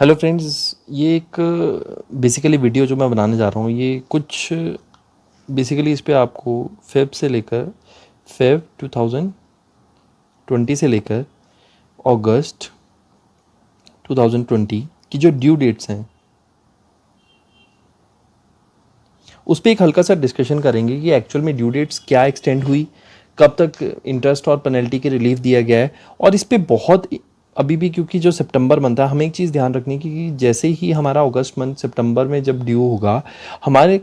Hello friends, ये एक basically video जो मैं बनाने जा रहा हूँ, ये कुछ बेसिकली इस पे आपको फेब 2020 से लेकर अगस्त 2020 की जो ड्यू डेट्स हैं उस पर एक हल्का सा डिस्कशन करेंगे कि एक्चुअल में ड्यू डेट्स क्या एक्सटेंड हुई, कब तक इंटरेस्ट और पेनल्टी के रिलीफ दिया गया है। और इस पे बहुत अभी भी, क्योंकि जो सितंबर मंथ है, हमें एक चीज़ ध्यान रखनी है कि जैसे ही हमारा अगस्त मंथ सितंबर में जब ड्यू होगा, हमारे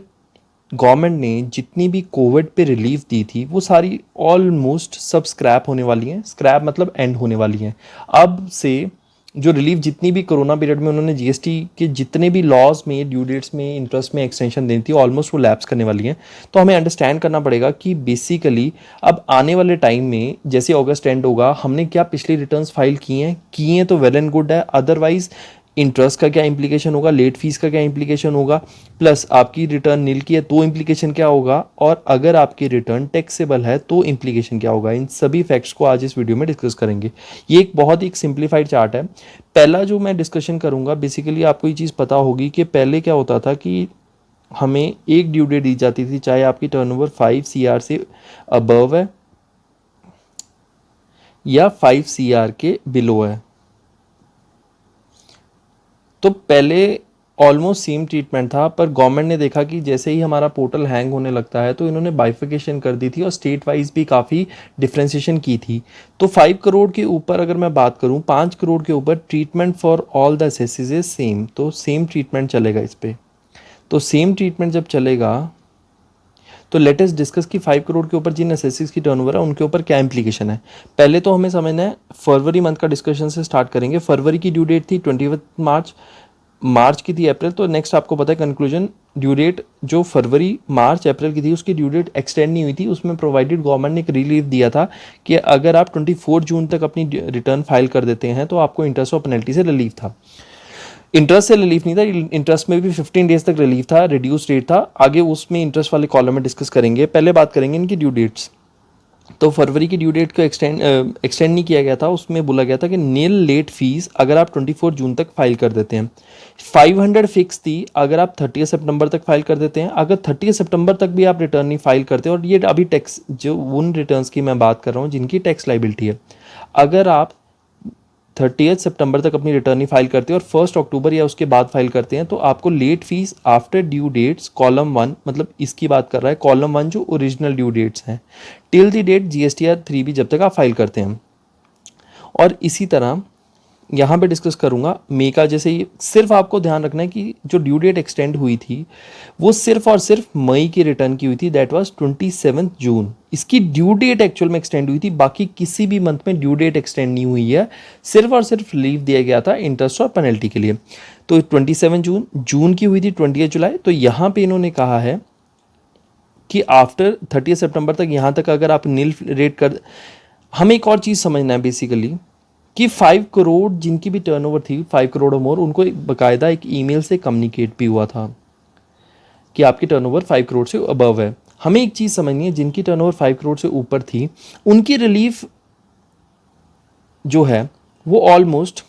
गवर्नमेंट ने जितनी भी कोविड पे रिलीफ दी थी वो सारी ऑलमोस्ट सब स्क्रैप होने वाली हैं। स्क्रैप मतलब एंड होने वाली हैं। अब से जो रिलीफ जितनी भी कोरोना पीरियड में उन्होंने जीएसटी के जितने भी लॉज में ड्यू डेट्स में इंटरेस्ट में एक्सटेंशन दी थी, ऑलमोस्ट वो लैप्स करने वाली हैं। तो हमें अंडरस्टैंड करना पड़ेगा कि बेसिकली अब आने वाले टाइम में जैसे अगस्त एंड होगा, हमने क्या पिछली रिटर्न्स फाइल किए हैं तो वेल एंड गुड है। अदरवाइज इंटरेस्ट का क्या इंप्लीकेशन होगा, लेट फीस का क्या इंप्लीकेशन होगा, प्लस आपकी रिटर्न नील की है तो इंप्लीकेशन क्या होगा, और अगर आपकी रिटर्न टैक्सेबल है तो इंप्लीकेशन क्या होगा। इन सभी फैक्ट्स को आज इस वीडियो में डिस्कस करेंगे। ये एक बहुत ही सिंप्लीफाइड चार्ट है। पहला जो मैं डिस्कशन करूंगा, बेसिकली आपको ये चीज़ पता होगी कि पहले क्या होता था कि हमें एक ड्यू डेट दी जाती थी, चाहे आपकी टर्नओवर 5 CR से अबव है या 5 CR के बिलो है। तो पहले ऑलमोस्ट सेम ट्रीटमेंट था, पर गवर्नमेंट ने देखा कि जैसे ही हमारा पोर्टल हैंग होने लगता है तो इन्होंने बाइफिकेशन कर दी थी और स्टेट वाइज भी काफ़ी डिफ्रेंशिएशन की थी। तो 5 करोड़ के ऊपर अगर मैं बात करूं, 5 करोड़ के ऊपर treatment for all the assessees is same, तो सेम ट्रीटमेंट चलेगा इस पर। तो सेम ट्रीटमेंट जब चलेगा तो लेटेस्ट डिस्कस कि 5 करोड़ के ऊपर जिन एसेसिस की टर्नओवर है उनके ऊपर क्या इंप्लीकेशन है। पहले तो हमें समझना है, फरवरी मंथ का डिस्कशन से स्टार्ट करेंगे। फरवरी की ड्यू डेट थी 20 मार्च, मार्च की थी अप्रैल, तो नेक्स्ट आपको पता है कंक्लूजन ड्यू डेट जो फरवरी मार्च अप्रैल की थी उसकी ड्यू डेट एक्सटेंड नहीं हुई थी। उसमें प्रोवाइडेड गवर्नमेंट ने एक रिलीफ दिया था कि अगर आप 24 जून तक अपनी रिटर्न फाइल कर देते हैं तो आपको इंटरेस्ट और पेनल्टी से रिलीफ था। इंटरेस्ट से रिलीफ नहीं था, इंटरेस्ट में भी 15 डेज तक रिलीफ था, रिड्यूस रेट था। आगे उसमें इंटरेस्ट वाले कॉलम में डिस्कस करेंगे। पहले बात करेंगे इनकी ड्यू डेट्स। तो फरवरी की ड्यू डेट को एक्सटेंड नहीं किया गया था। उसमें बोला गया था कि नील लेट फीस अगर आप 24 जून तक फाइल कर देते हैं। 500 फिक्स थी अगर आप 30 सितंबर तक फाइल कर देते हैं। अगर 30 सितंबर तक भी आप रिटर्न नहीं फाइल करते, और ये अभी टैक्स जो उन रिटर्न्स की मैं बात कर रहा हूँ जिनकी टैक्स लाइबिलिटी है, अगर आप 30 सितंबर तक अपनी रिटर्न ही फाइल करते हैं और 1 अक्टूबर या उसके बाद फाइल करते हैं तो आपको late fees after due dates column 1, मतलब इसकी बात कर रहा है कॉलम 1 जो ओरिजिनल ड्यू डेट्स हैं, टिल द डेट GSTR 3 जब तक आप फाइल करते हैं। और इसी तरह यहाँ पे डिस्कस करूँगा मे का। जैसे ही सिर्फ आपको ध्यान रखना है कि जो ड्यू डेट एक्सटेंड हुई थी वो सिर्फ और सिर्फ मई की रिटर्न की हुई थी, दैट वाज 27 जून। इसकी ड्यू डेट एक्चुअल में एक्सटेंड हुई थी, बाकी किसी भी मंथ में ड्यू डेट एक्सटेंड नहीं हुई है। सिर्फ और सिर्फ लीव दिया गया था इंटरेस्ट और पेनल्टी के लिए। तो 27 जून, जून की हुई थी 20 जुलाई। तो यहाँ पे इन्होंने कहा है कि आफ्टर 30 सितंबर तक, यहाँ तक अगर आप नील रेट कर। हमें एक और चीज़ समझना है बेसिकली कि 5 करोड़ जिनकी भी टर्नओवर थी, 5 करोड़ और मोर, उनको बाकायदा एक ईमेल से कम्युनिकेट भी हुआ था कि आपकी टर्नओवर 5 करोड़ से अबव है। हमें एक चीज़ समझनी है, जिनकी टर्नओवर 5 करोड़ से ऊपर थी उनकी रिलीफ जो है वो ऑलमोस्ट,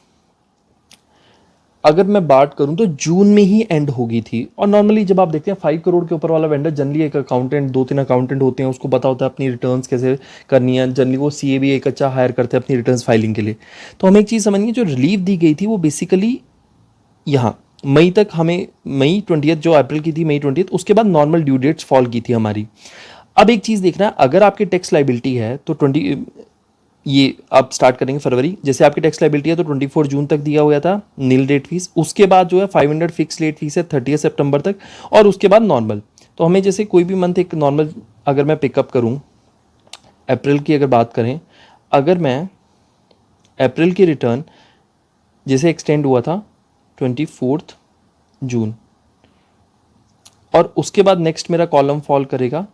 अगर मैं बात करूं तो जून में ही एंड होगी थी। और नॉर्मली जब आप देखते हैं 5 करोड़ के ऊपर वाला वेंडर, जनरली एक अकाउंटेंट, 2-3 अकाउंटेंट होते हैं, उसको पता होता है अपनी रिटर्न्स कैसे करनी है। जनरली वो CA भी एक अच्छा हायर करते हैं अपनी रिटर्न्स फाइलिंग के लिए। तो हमें एक चीज़ समझनी है, जो रिलीफ दी गई थी वो बेसिकली यहाँ मई तक, हमें मई 20 जो अप्रैल की थी मई 20, उसके बाद नॉर्मल ड्यू डेट्स फॉल की थी हमारी। अब एक चीज़ देखना है, अगर आपकी टैक्स लाइबिलिटी है तो 20, ये आप स्टार्ट करेंगे फरवरी, जैसे आपकी टैक्स लाइबिलिटी है तो 24 जून तक दिया हुआ था नील लेट फीस। उसके बाद जो है 500 फिक्स लेट फीस है 30 सितंबर तक, और उसके बाद नॉर्मल। तो हमें जैसे कोई भी मंथ एक नॉर्मल, अगर मैं पिकअप करूं अप्रैल की अगर बात करें, अगर मैं अप्रैल की रिटर्न जैसे एक्सटेंड हुआ था 24 जून, और उसके बाद नेक्स्ट मेरा कॉलम फॉल करेगा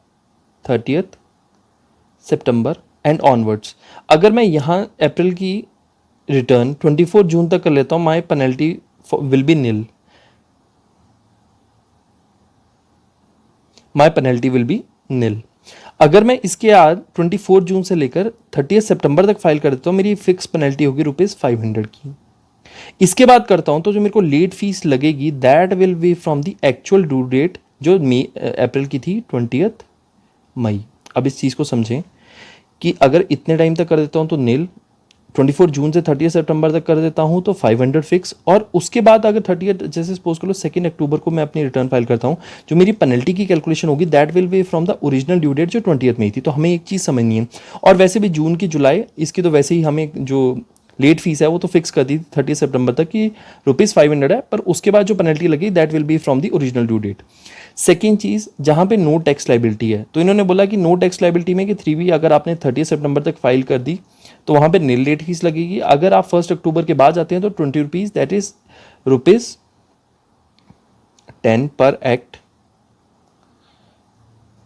30 सितंबर एंड ऑनवर्ड्स। अगर मैं यहाँ अप्रैल की रिटर्न 24 जून तक कर लेता हूँ, my penalty will be nil, my penalty will be nil. अगर मैं इसके बाद 24 जून से लेकर 30 सितंबर तक फाइल कर देता हूँ, मेरी फिक्स पेनल्टी होगी ₹500 की। इसके बाद करता हूँ तो जो मेरे को लेट फीस लगेगी that will be from the actual due date जो अप्रैल की थी 20 मई। अब इस चीज़ को समझें कि अगर इतने टाइम तक कर देता हूँ तो नील, 24 जून से 30 सितंबर तक कर देता हूँ तो 500 फिक्स, और उसके बाद अगर 30 जैसे सपोज करो 2 अक्टूबर को मैं अपनी रिटर्न फाइल करता हूँ, जो मेरी पेनल्टी की कैलकुलेशन होगी that will be from the original due date जो 20 में ही थी। तो हमें एक चीज़ समझनी है, और वैसे भी जून की जुलाई इसकी तो वैसे ही हमें जो लेट फीस है वो तो फिक्स कर दी 30 सितंबर तक की ₹500 है, पर उसके बाद जो पेनल्टी लगी that will be from the original due date. Second चीज़, जहाँ पे नो टैक्स लाइबिलिटी है, तो इन्होंने बोला कि नो टैक्स लाइबिलिटी में कि 3B अगर आपने 30 सितंबर तक फाइल कर दी तो वहाँ पे नील लेट फीस लगेगी। अगर आप 1 अक्टूबर के बाद जाते हैं तो ₹20 दैट इज ₹10 पर act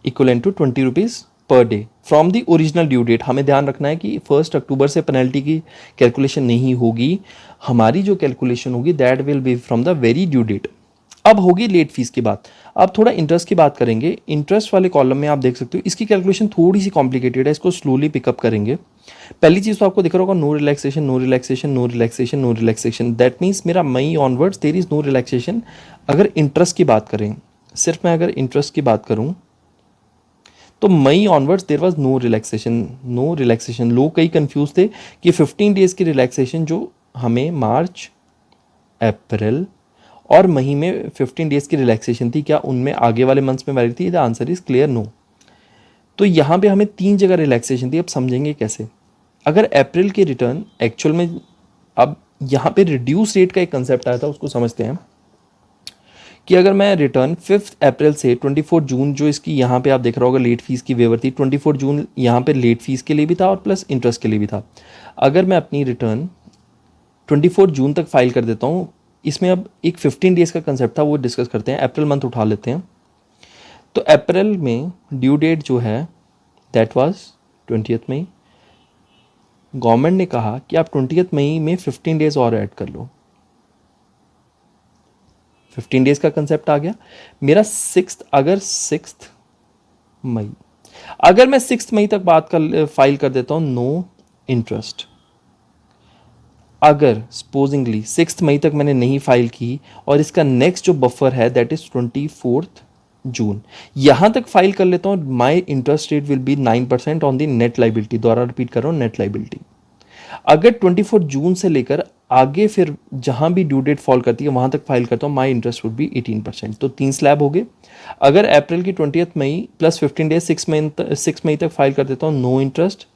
equivalent to ₹20 per day from the original due date. हमें ध्यान रखना है कि 1 अक्टूबर से पेनल्टी की कैलकुलेशन नहीं होगी, हमारी जो कैलकुलेशन होगी that will be from the very due date. अब होगी लेट फीस की बात। अब थोड़ा इंटरेस्ट की बात करेंगे। इंटरेस्ट वाले कॉलम में आप देख सकते हो इसकी कैलकुलेशन थोड़ी सी कॉम्प्लिकेटेड है, इसको स्लोली पिकअप करेंगे। पहली चीज़ तो आपको दिख रहा होगा no relaxation, no relaxation, no relaxation, no relaxation. That means मेरा May onwards there is no relaxation. अगर इंटरेस्ट की बात करें, सिर्फ मैं अगर इंटरेस्ट की बात करूं तो May onwards there was no relaxation, no relaxation. लोग कई कंफ्यूज थे कि 15 डेज की रिलैक्सेशन जो हमें मार्च, अप्रैल और मई में 15 डेज की रिलैक्सेशन थी, क्या उनमें आगे वाले मंथ्स में वैलिड थी? The answer is clear no. तो यहाँ पे हमें 3 जगह रिलैक्सेशन थी। अब समझेंगे कैसे। अगर अप्रैल की रिटर्न एक्चुअल में, अब यहाँ पे रिड्यूस रेट का एक कंसेप्ट आया था, उसको समझते हैं कि अगर मैं रिटर्न 5 अप्रैल से 24 जून जो इसकी यहाँ पे आप देख रहा होगा लेट फीस की वेवर थी, 24 जून यहाँ पे लेट फीस के लिए भी था और प्लस इंटरेस्ट के लिए भी था। अगर मैं अपनी रिटर्न 24 जून तक फाइल कर देता हूँ, इसमें अब एक 15 डेज का कंसेप्ट था वो डिस्कस करते हैं। अप्रैल मंथ उठा लेते हैं। तो अप्रैल में ड्यू डेट जो है दैट वाज 20 मई। गवर्नमेंट ने कहा कि आप 20 मई में 15 डेज और ऐड कर लो। 15 डेज का कंसेप्ट आ गया मेरा। 6 मई, अगर मैं 6 मई तक बात कर फाइल कर देता हूं नो इंटरेस्ट। अगर सपोजिंगली 6 मई तक मैंने नहीं फाइल की और इसका नेक्स्ट जो बफर है दैट इज 24 जून, यहां तक फाइल कर लेता हूं, my interest rate will be 9% on the net liability. दोबारा रिपीट कर रहा हूं, नेट लाइबिलिटी। अगर 24 जून से लेकर आगे फिर जहां भी ड्यू डेट फॉल करती है वहां तक फाइल करता हूं, माई इंटरेस्ट वुड बी 18%। तो 3 स्लैब हो गए। अगर अप्रैल की 20 मई प्लस 15 डेज 6 मई तक फाइल कर देता हूं, नो इंटरेस्ट।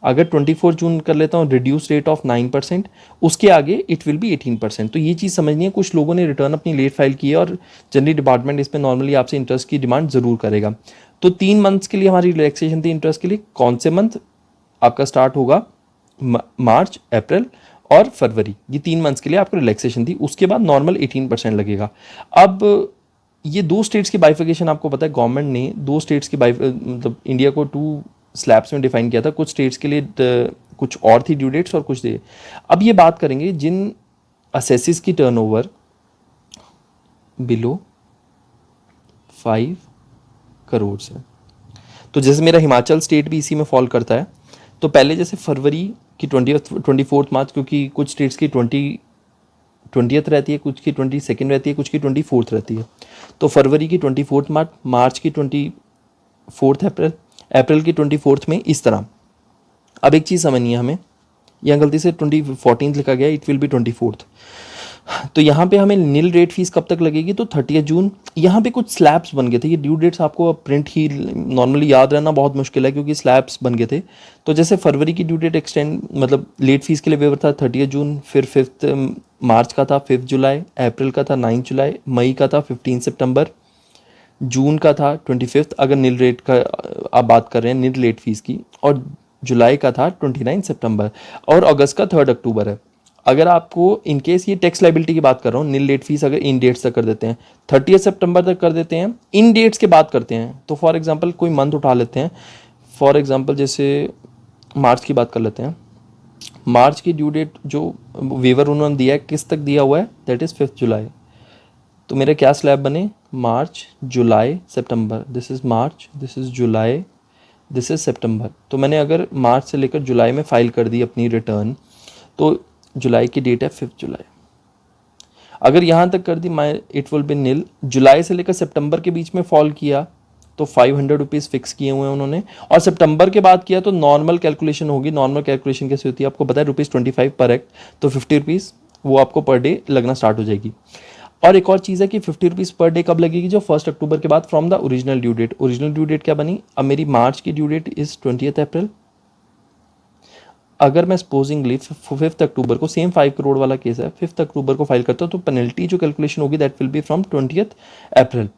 अगर 24 जून कर लेता हूँ रिड्यूस रेट ऑफ 9%, उसके आगे इट विल बी 18%। तो ये चीज़ समझनी है। कुछ लोगों ने रिटर्न अपनी लेट फाइल की है और जनरली डिपार्टमेंट इस पर नॉर्मली आपसे इंटरेस्ट की डिमांड ज़रूर करेगा। तो 3 मंथ्स के लिए हमारी रिलैक्सेशन थी इंटरेस्ट के लिए। कौन से मंथ? आपका स्टार्ट होगा मार्च, अप्रैल और फरवरी, ये 3 मंथ्स के लिए आपको रिलैक्सेशन थी। उसके बाद नॉर्मल 18% लगेगा। अब ये 2 स्टेट्स की बाइफिकेशन आपको पता है, गवर्नमेंट ने 2 स्टेट्स की मतलब इंडिया को 2 स्लैब्स में डिफाइन किया था। कुछ स्टेट्स के लिए कुछ और थी ड्यू डेट्स और कुछ थे। अब ये बात करेंगे जिन असेसिस की टर्नओवर बिलो 5 करोड़ से। तो जैसे मेरा हिमाचल स्टेट भी इसी में फॉल करता है। तो पहले जैसे फरवरी की 24 मार्च, क्योंकि कुछ स्टेट्स की 20th रहती है, कुछ की 22 रहती है, कुछ की 24 रहती है। तो फरवरी की 24 मार्च, मार्च की 24 अप्रैल, अप्रैल की 24 में, इस तरह। अब एक चीज़ समझनी है हमें, यहाँ गलती से 14 लिखा गया, इट विल बी 24। तो यहाँ पे हमें नील रेट फीस कब तक लगेगी? तो 30 जून। यहाँ पे कुछ स्लैब्स बन गए थे। ये ड्यू डेट्स आपको प्रिंट ही नॉर्मली याद रहना बहुत मुश्किल है क्योंकि स्लैब्स बन गए थे। तो जैसे फरवरी की ड्यू डेट एक्सटेंड मतलब लेट फीस के लिए वेवर था 30 जून, फिर 5 मार्च का था 5 जुलाई, अप्रैल का था 9 जुलाई, मई का था 15 सितंबर, जून का था 25। अगर नील रेट का आप बात कर रहे हैं, नील लेट फीस की, और जुलाई का था 29 सितंबर, और अगस्त का 3 अक्टूबर है। अगर आपको इनकेस ये टैक्स लाइबिलिटी की बात कर रहा हूँ, नील लेट फीस अगर इन डेट्स तक कर देते हैं, 30 सितंबर तक कर देते हैं, इन डेट्स के बाद करते हैं, तो फॉर एग्जांपल कोई मंथ उठा लेते हैं। फॉर एग्जांपल जैसे मार्च की बात कर लेते हैं। मार्च की ड्यू डेट जो वेवर उन्होंने दिया है किस तक दिया हुआ है? That is 5 July. तो मेरे क्या स्लैब बने? मार्च, जुलाई, सितंबर। This is March, this is July, this is September. तो मैंने अगर मार्च से लेकर जुलाई में फ़ाइल कर दी अपनी रिटर्न, तो जुलाई की डेट है 5 जुलाई। अगर यहाँ तक कर दी इट विल बी नील। जुलाई से लेकर सितंबर के बीच में फॉल किया तो 500 रुपीज़ फिक्स किए हुए हैं उन्होंने, और सितंबर के बाद किया तो नॉर्मल कैलकुलेशन होगी। नॉर्मल कैलकुलेशन कैसे होती है आपको पता है, ₹25 पर एक्ट, तो 50 रुपीज़ वो आपको पर डे लगना स्टार्ट हो जाएगी। और एक और चीज़ है कि 50 रुपीज़ पर डे कब लगेगी, जो 1 अक्टूबर के बाद from the original due date. Original due date क्या बनी, अब मेरी मार्च की ड्यू डेट इज़ 20 अप्रैल। अगर मैं सपोजिंगली 5 अक्टूबर को, सेम 5 करोड़ वाला केस है, 5 अक्टूबर को फाइल करता हूँ तो पेनल्टी जो कैलकुलेशन होगी दैट विल बी फ्रॉम 20 अप्रैल।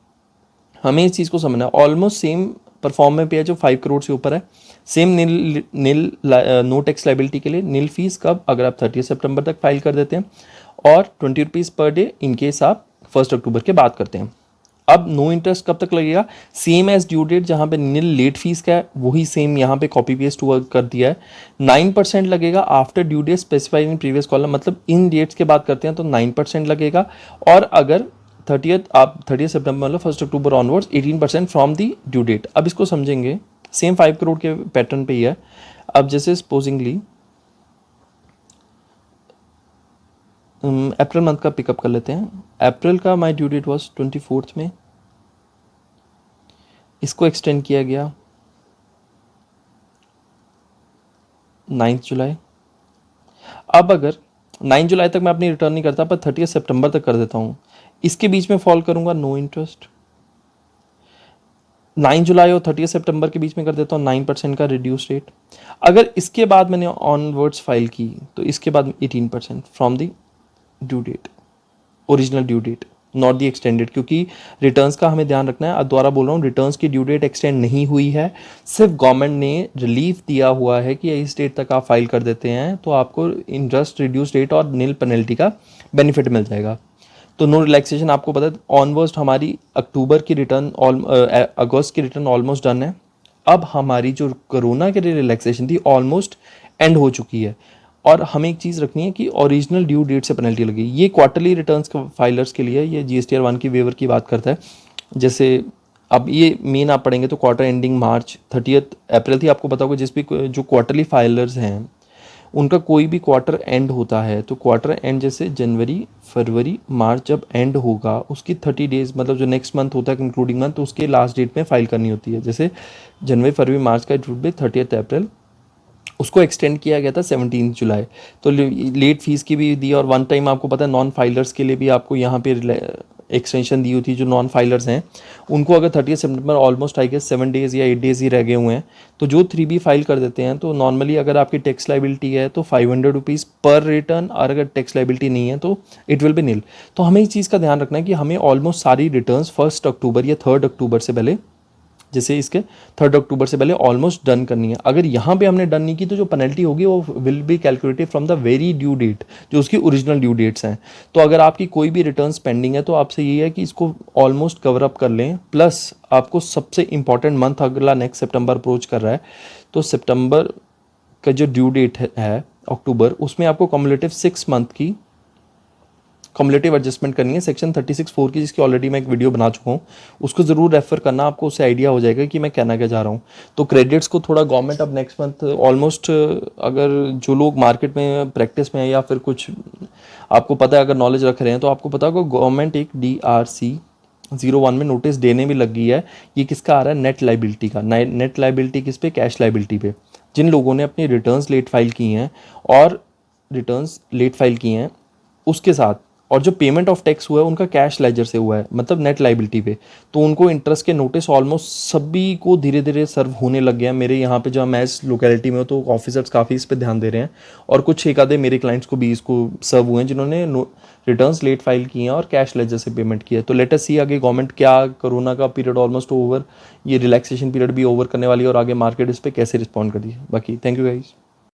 हमें इस चीज़ को समझना है। ऑलमोस्ट सेम परफॉर्म में पे है जो 5 करोड़ से ऊपर है। सेम नील नो टैक्स लाइबिलिटी के लिए नील फीस कब, अगर आप 30 सितंबर तक फाइल कर देते हैं, और 20 rupees per day in case आप 1 अक्टूबर के बाद करते हैं। अब नो इंटरेस्ट कब तक लगेगा, सेम एज ड्यू डेट, जहाँ पे नील लेट फीस का है वही सेम यहाँ पे कॉपी पेस्ट हुआ कर दिया है। 9% लगेगा after due date specified in previous column, मतलब इन डेट्स के बाद करते हैं तो 9% लगेगा। और अगर 30 सितंबर मतलब 1 अक्टूबर onwards 18% from the due date. अब इसको समझेंगे, सेम 5 करोड़ के पैटर्न पे ही है। अब जैसे सपोजिंगली अप्रैल मंथ का पिकअप कर लेते हैं। अप्रैल का माई ड्यू डेट वॉज 24 में, इसको एक्सटेंड किया गया 9 जुलाई। अब अगर 9 जुलाई तक मैं अपनी रिटर्न नहीं करता पर 30 सितंबर तक कर देता हूँ, इसके बीच में फॉल करूंगा नो इंटरेस्ट। 9 जुलाई और 30 सितंबर के बीच में कर देता हूँ 9% का रिड्यूस रेट। अगर इसके बाद मैंने ऑनवर्ड्स फाइल की तो इसके बाद 18% from the due date, original due date, not the extended, क्योंकि रिटर्न्स का हमें ध्यान रखना है। अब दोबारा बोल रहा हूँ, रिटर्न्स की ड्यू डेट एक्सटेंड नहीं हुई है, सिर्फ गवर्नमेंट ने रिलीफ दिया हुआ है कि इस डेट तक आप फाइल कर देते हैं तो आपको इंटरेस्ट रिड्यूस रेट और नील पेनल्टी का बेनिफिट मिल जाएगा। तो नो रिलैक्सेशन आपको पता है। ऑनवर्स्ट हमारी अक्टूबर की रिटर्न अगस्त की रिटर्न ऑलमोस्ट डन है। अब हमारी जो कोरोना के लिए रिलैक्सेशन थी ऑलमोस्ट एंड हो चुकी है। और हमें एक चीज़ रखनी है कि ओरिजिनल ड्यू डेट से पेनल्टी लगी। ये क्वार्टरली रिटर्न्स फाइलर्स के लिए, ये GSTR 1 की वेवर की बात करता है। जैसे अब ये मेन आप पढ़ेंगे तो क्वार्टर एंडिंग मार्च 30 अप्रैल थी, आपको पता होगा। जिस भी जो क्वार्टरली फाइलर्स हैं उनका कोई भी क्वार्टर एंड होता है तो क्वार्टर एंड जैसे जनवरी, फरवरी, मार्च जब एंड होगा उसकी 30 डेज, मतलब जो नेक्स्ट मंथ होता है कंक्लूडिंग मंथ, तो उसके लास्ट डेट में फाइल करनी होती है। जैसे जनवरी, फरवरी, मार्च का इट वुड बी 30 अप्रैल, उसको एक्सटेंड किया गया था 17 जुलाई। तो लेट फीस की भी दी, और वन टाइम आपको पता है नॉन फाइलर्स के लिए भी आपको यहाँ पे एक्सटेंशन दी हुई थी। जो नॉन फाइलर्स हैं उनको अगर 30 सितंबर ऑलमोस्ट आई गेस 7 डेज़ या 8 डेज़ ही रह गए हुए हैं, तो जो 3B फाइल कर देते हैं तो नॉर्मली अगर आपकी टैक्स लाइबिलिटी है तो 500 रुपीज़ पर रिटर्न, और अगर टैक्स लाइबिलिटी नहीं है तो इट विल बी नील। तो हमें इस चीज़ का ध्यान रखना है कि हमें ऑलमोस्ट सारी रिटर्न्स 1 अक्टूबर या 3 अक्टूबर से पहले, जैसे इसके 3 अक्टूबर से पहले ऑलमोस्ट डन करनी है। अगर यहाँ पे हमने डन नहीं की तो जो पेनल्टी होगी वो will be calculated from the very due date, जो उसकी ओरिजिनल ड्यू डेट्स हैं। तो अगर आपकी कोई भी रिटर्न्स पेंडिंग है तो आपसे ये है कि इसको ऑलमोस्ट कवर अप कर लें। प्लस आपको सबसे इंपॉर्टेंट मंथ अगला नेक्स्ट सितंबर अप्रोच कर रहा है, तो सितंबर का जो ड्यू डेट है अक्टूबर, उसमें आपको कम्युलेटिव 6 मंथ की कम्युलेटिव एडजस्टमेंट करनी है सेक्शन 36(4) की, जिसकी ऑलरेडी मैं एक वीडियो बना चुका हूँ। उसको ज़रूर रेफर करना, आपको उससे आइडिया हो जाएगा कि मैं कहना क्या चाह रहा हूँ। तो क्रेडिट्स को थोड़ा गवर्नमेंट अब नेक्स्ट मंथ ऑलमोस्ट, अगर जो लोग मार्केट में प्रैक्टिस में है या फिर कुछ आपको पता है, अगर नॉलेज रख रहे हैं तो आपको पता होगा गवर्नमेंट एक DRC 01 में नोटिस देने भी लगी है। ये किसका आ रहा है, नेट लाइबिलिटी का। नेट लाइबिलिटी किस पे, कैश लाइबिलिटी पे। जिन लोगों ने अपनी रिटर्न्स लेट फाइल की हैं और रिटर्न्स लेट फाइल की हैं उसके साथ, और जो पेमेंट ऑफ टैक्स हुआ है उनका कैश लेजर से हुआ है, मतलब नेट लाइबिलिटी पे, तो उनको इंटरेस्ट के नोटिस ऑलमोस्ट सभी को धीरे धीरे सर्व होने लग गया है। मेरे यहाँ पे जो मैं इस लोकेलिटी में हूँ तो ऑफिसर्स काफ़ी इस पे ध्यान दे रहे हैं, और कुछ एक आधे मेरे क्लाइंट्स को भी इसको सर्व हुए हैं जिन्होंने रिटर्न्स लेट फाइल किए हैं और कैश लेजर से पेमेंट किया है। तो लेट अस सी आगे गवर्नमेंट क्या, कोरोना का पीरियड ऑलमोस्ट ओवर, ये रिलैक्सेशन पीरियड भी ओवर करने वाली है, और आगे मार्केट इस पर कैसे रिस्पॉन्ड करी है। बाकी थैंक यू गाइज।